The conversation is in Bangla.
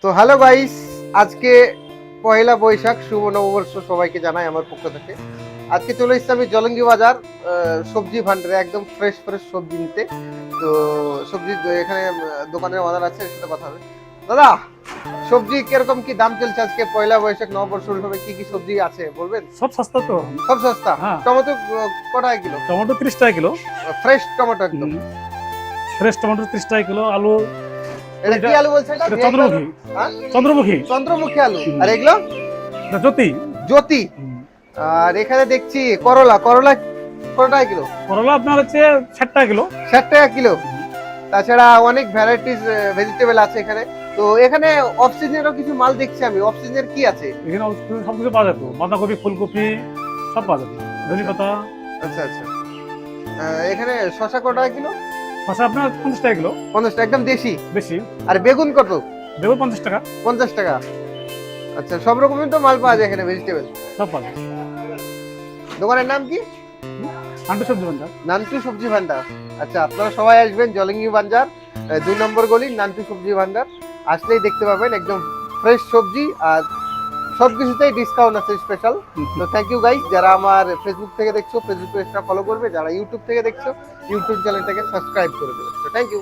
তো হ্যালো গাইস, আজকে পয়লা বৈশাখ, শুভ নববর্ষ সবাইকে জানাই আমার পক্ষ থেকে। আজকে চলে এসেছি আমি জলঙ্গি বাজার সবজি ভান্ডারে একদম ফ্রেশ ফ্রেশ সবজি নিতে। তো সবজি এখানে দোকানের ওনার আছে, এর সাথে কথা হবে। দাদা, সবজি কিরকম কি দাম চলছে আজকে পয়লা বৈশাখ নববর্ষ হিসেবে? কি কি সবজি আছে বলবেন? সব সস্তা তো। সব সস্তা। হ্যাঁ। টমেটো কটায় কিলো? টমেটো 30 টাকা কিলো। ফ্রেশ টমেটো একদম। ফ্রেশ টমেটো 30 টাকা কিলো। আলু এটা কি আলু বলছে? এটা এটা চন্দ্রমুখী। হ্যাঁ? চন্দ্রমুখী। চন্দ্রমুখী আলু। আর এগুলো এটা জ্যোতি। জ্যোতি। আর এখানে দেখছি করলা। করলা কত টাকা কিলো? করলা আপনার হচ্ছে 60 টাকা কিলো। 60 টাকা কিলো। তাছাড়া অনেক ভ্যারাইটিস ভেজিটেবল আছে এখানে। তো এখানে অফ সিজনেরও কিছু মাল দেখছি আমি। অফ সিজনের কি আছে? এখানে সব কিছু পাওয়া যেত, বাঁধাকপি, ফুলকপি সব পাওয়া যেত, ধনে পাতা। আচ্ছা আচ্ছা। এখানে শসা কত টাকা কিলো? শসা আপনার 50 টাকা কিলো। 50 টাকা, একদম দেশি। বেশি। আর বেগুন কত? বেগুন 50 টাকা। 50 টাকা। আচ্ছা, সব রকমের তো মাল পাওয়া যায় এখানে, ভেজিটেবল। সব পাওয়া যায়। দোকানের নাম কি? আন্টু সবজি ভান্ডার। নান্টু সবজি ভান্ডার। আচ্ছা, আপনারা সবাই আসবেন জলঙ্গি বাজার 2 নম্বর গলি, নান্টু সবজি ভান্ডার। আসলেই দেখতে পাবেন একদম ফ্রেশ সবজি, আর সবকিছুতেই ডিসকাউন্ট আছে স্পেশাল। তো থ্যাংক ইউ গাইস, যারা আমার ফেসবুক থেকে দেখছো ফেসবুক পেজটা ফলো করবে, যারা ইউটিউব থেকে দেখছো ইউটিউব চ্যানেলটাকে সাবস্ক্রাইব করে দেবে। তো থ্যাংক ইউ।